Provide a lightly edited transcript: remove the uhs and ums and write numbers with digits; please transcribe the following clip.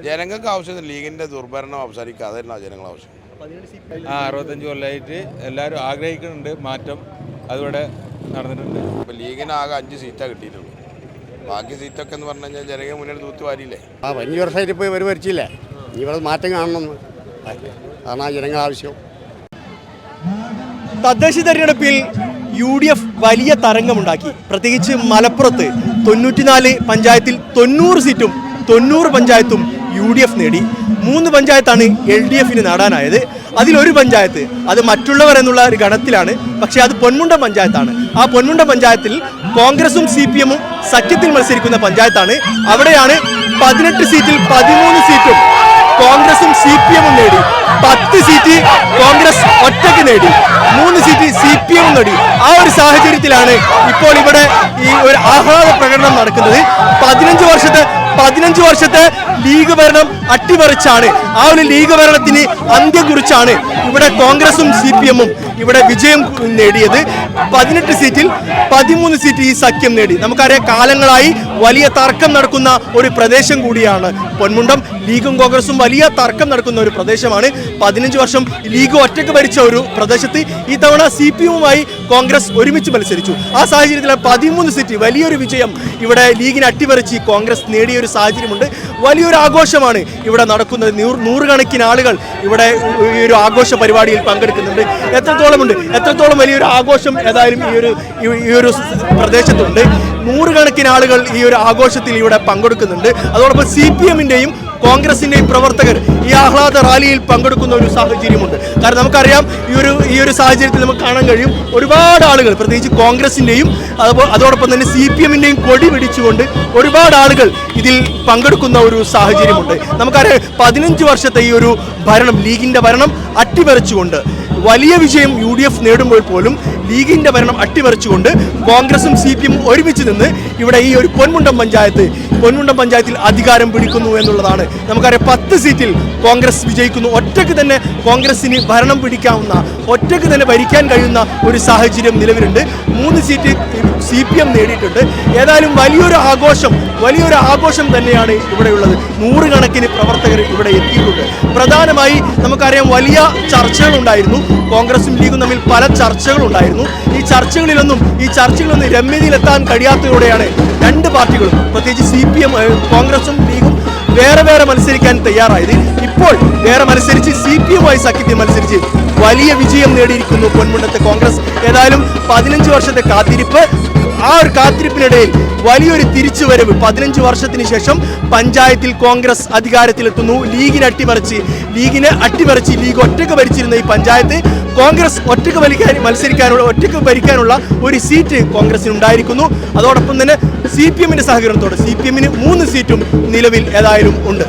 ജനങ്ങൾക്ക് ആവശ്യം ലീഗിൻ്റെ ദുർഭരണം അവസാനിക്കാതെ ജനങ്ങൾ ആവശ്യം. 65 കൊല്ലമായിട്ട് എല്ലാവരും ആഗ്രഹിക്കുന്നുണ്ട് മാറ്റം, അതിവിടെ നടന്നിട്ടുണ്ട്. ഇപ്പോൾ ലീഗിന് ആകെ 5 സീറ്റാണ് കിട്ടിയിട്ടുള്ളൂ. ബാക്കി സീറ്റൊക്കെ എന്ന് പറഞ്ഞു കഴിഞ്ഞാൽ ജനങ്ങൾ മുന്നിൽ തൂത്തുവാരിയില്ലേ. 5 വർഷമായിട്ട് ഇപ്പോൾ ഇവർ ഭരിച്ചില്ലേ, ഇവിടെ മാറ്റം കാണണമെന്ന് അതാണ് ജനങ്ങൾ ആവശ്യം. തദ്ദേശ തെരഞ്ഞെടുപ്പിൽ UDF വലിയ തരംഗമുണ്ടാക്കി. പ്രത്യേകിച്ച് മലപ്പുറത്ത് 94 പഞ്ചായത്തിൽ 90 സീറ്റും 90 പഞ്ചായത്തും UDF നേടി. 3 പഞ്ചായത്താണ് LDFന് നേടാനായത്. അതിലൊരു പഞ്ചായത്ത് അത് മറ്റുള്ളവർ എന്നുള്ള ഒരു ഗണത്തിലാണ്, പക്ഷേ അത് പൊന്മുണ്ടം പഞ്ചായത്താണ്. ആ പൊന്മുണ്ടം പഞ്ചായത്തിൽ കോൺഗ്രസും CPM-ഉം സഖ്യത്തിൽ മത്സരിക്കുന്ന പഞ്ചായത്താണ്. അവിടെയാണ് 18 സീറ്റിൽ 13 സീറ്റും കോൺഗ്രസും CPM-ഉം നേടി. 10 സീറ്റ് കോൺഗ്രസ് ഒറ്റയ്ക്ക് നേടി, 3 സീറ്റ് CPM നേടി. ആ ഒരു സാഹചര്യത്തിലാണ് ഇപ്പോൾ ഇവിടെ ഈ ഒരു ആഹ്ലാദ പ്രകടനം നടക്കുന്നത്. 15 വർഷത്തെ ലീഗ് ഭരണം അട്ടിമറിച്ചാണ്, ആ ഒരു ലീഗ് ഭരണത്തിന് അന്ത്യം കുറിച്ചാണ് ഇവിടെ കോൺഗ്രസും CPM-ഉം ഇവിടെ വിജയം നേടിയത്. 18 സീറ്റിൽ 13 സീറ്റ് ഈ സഖ്യം നേടി. നമുക്കറിയാം, കാലങ്ങളായി വലിയ തർക്കം നടക്കുന്ന ഒരു പ്രദേശം കൂടിയാണ് പൊന്മുണ്ടം. ലീഗും കോൺഗ്രസും വലിയ തർക്കം നടക്കുന്ന ഒരു പ്രദേശമാണ്. 15 വർഷം ലീഗ് ഒറ്റയ്ക്ക് ഭരിച്ച ഒരു പ്രദേശത്ത് ഈ തവണ CPM-വുമായി കോൺഗ്രസ് ഒരുമിച്ച് മത്സരിച്ചു. ആ സാഹചര്യത്തിൽ 13 സീറ്റ് വലിയൊരു വിജയം ഇവിടെ ലീഗിനെ അട്ടിമറിച്ച് കോൺഗ്രസ് നേടിയ ഒരു സാഹചര്യമുണ്ട്. വലിയൊരു ആഘോഷമാണ് ഇവിടെ നടക്കുന്നത്. നൂറുകണക്കിന് ആളുകൾ ഇവിടെ ഈ ഒരു ആഘോഷ പരിപാടിയിൽ പങ്കെടുക്കുന്നുണ്ട്. എത്രത്തോളം വലിയൊരു ആഘോഷം ഏതായാലും ഈ ഒരു പ്രദേശത്തുണ്ട്. നൂറുകണക്കിന് ആളുകൾ ഈ ഒരു ആഘോഷത്തിൽ ഇവിടെ പങ്കെടുക്കുന്നുണ്ട്. അതോടൊപ്പം CPM-ന്റെയും കോൺഗ്രസിന്റെയും പ്രവർത്തകർ ഈ ആഹ്ലാദ റാലിയിൽ പങ്കെടുക്കുന്ന ഒരു സാഹചര്യമുണ്ട്. കാരണം നമുക്കറിയാം, ഈ ഒരു സാഹചര്യത്തിൽ നമുക്ക് കാണാൻ കഴിയും ഒരുപാട് ആളുകൾ, പ്രത്യേകിച്ച് കോൺഗ്രസിന്റെയും അതോടൊപ്പം തന്നെ CPM-ന്റെയും കൊടി പിടിച്ചുകൊണ്ട് ഒരുപാട് ആളുകൾ ഇതിൽ പങ്കെടുക്കുന്ന ഒരു സാഹചര്യമുണ്ട്. നമുക്കറിയാം, 15 വർഷത്തെ ഈ ഒരു ഭരണം, ലീഗിന്റെ ഭരണം അട്ടിമറിച്ചുകൊണ്ട് വലിയ വിജയം UDF നേടുമ്പോൾ പോലും ലീഗിന്റെ ഭരണം അട്ടിമറിച്ചുകൊണ്ട് കോൺഗ്രസും CPM-ഉം ഒരുമിച്ച് നിന്ന് ഇവിടെ ഈ ഒരു പൊന്മുണ്ടം പഞ്ചായത്തിൽ അധികാരം പിടിക്കുന്നു എന്നുള്ളതാണ്. നമുക്കറിയാം, 10 സീറ്റിൽ കോൺഗ്രസ് വിജയിക്കുന്നു. ഒറ്റയ്ക്ക് തന്നെ കോൺഗ്രസിന് ഭരണം പിടിക്കാവുന്ന, ഒറ്റയ്ക്ക് തന്നെ ഭരിക്കാൻ കഴിയുന്ന ഒരു സാഹചര്യം നിലവിലുണ്ട്. 3 സീറ്റ് CPM നേടിയിട്ടുണ്ട്. ഏതായാലും വലിയൊരു ആഘോഷം തന്നെയാണ് ഇവിടെയുള്ളത്. നൂറുകണക്കിന് പ്രവർത്തകർ ഇവിടെ എത്തിയിട്ടുണ്ട്. പ്രധാനമായി നമുക്കറിയാം, വലിയ ചർച്ചകളുണ്ടായിരുന്നു. കോൺഗ്രസും ലീഗും തമ്മിൽ പല ചർച്ചകളുണ്ടായിരുന്നു. ഈ ചർച്ചകളിലൊന്നും രമ്യതയിലെത്താൻ കഴിയാത്തതോടെയാണ് രണ്ട് പാർട്ടികളും, പ്രത്യേകിച്ച് കോൺഗ്രസും ലീഗും വേറെ മത്സരിക്കാൻ തയ്യാറായത്. ഇപ്പോൾ വേറെ മത്സരിച്ച് CPM-മായി സഖ്യത്തിൽ മത്സരിച്ച് വലിയ വിജയം നേടിയിരിക്കുന്നു പൊന്മുണ്ടത്തെ കോൺഗ്രസ്. ഏതായാലും 15 വർഷത്തെ കാത്തിരിപ്പ്, ആ ഒരു കാത്തിരിപ്പിനിടയിൽ വലിയൊരു തിരിച്ചുവരവ്. 15 വർഷത്തിന് ശേഷം പഞ്ചായത്തിൽ കോൺഗ്രസ് അധികാരത്തിലെത്തുന്നു. ലീഗിനെ അട്ടിമറിച്ച് ലീഗ് ഒറ്റയ്ക്ക് ഭരിച്ചിരുന്ന ഈ പഞ്ചായത്ത് കോൺഗ്രസ് ഒറ്റയ്ക്ക് ഭരിക്കാനുള്ള ഒരു സീറ്റ് കോൺഗ്രസിന് ഉണ്ടായിരിക്കുന്നു. അതോടൊപ്പം തന്നെ CPM-ന്റെ സഹകരണത്തോടെ CPM-ന് 3 സീറ്റും നിലവിൽ ഏതായാലും ഉണ്ട്.